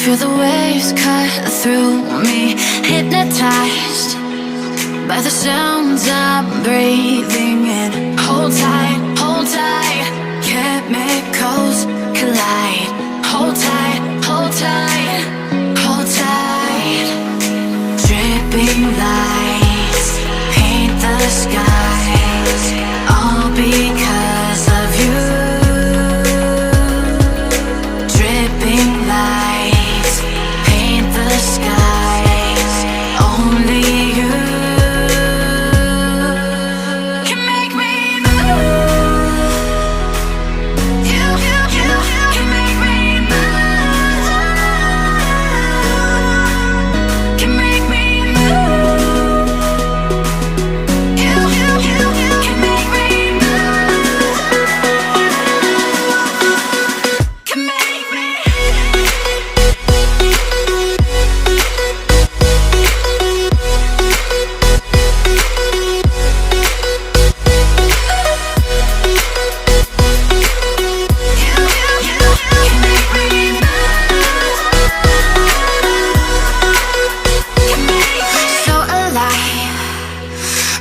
Feel the waves cut through me, hypnotized by the sounds I'm breathing in. Hold tight, hold tight, chemicals collide. Hold tight, hold tight, hold tight. Dripping lights paint the skies, all because of you. Dripping lights paint the skies, only you can make me move. You can make me move. Can make me move. You can make me move. Can make me. So alive,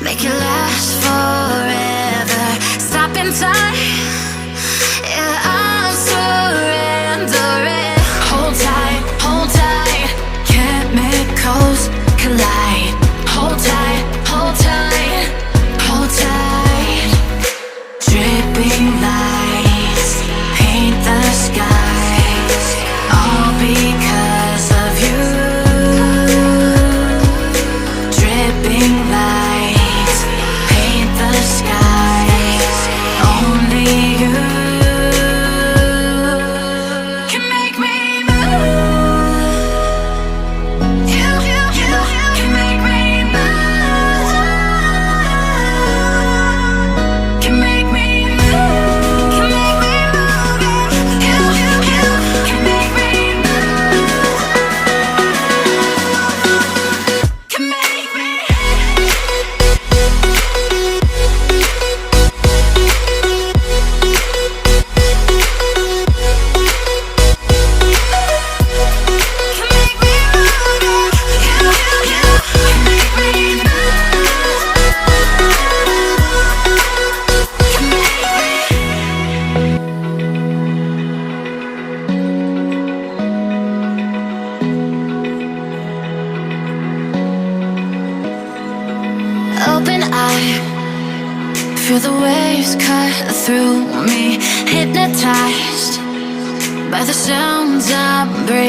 make it last forever. Stop in time, yeah, I'm surrendering. Hold tight, chemicals collide. Hold tight, hold tight, hold tight. Dripping lights paint the skies, all because of you. Dripping lights paint the skies, only you can make me move. You can make me move. Can make me move. Can make me move. You can make me move. Can make me. Can make me move. You can make me Open eye, feel the waves cut through me, hypnotized by the sounds I'm breathing.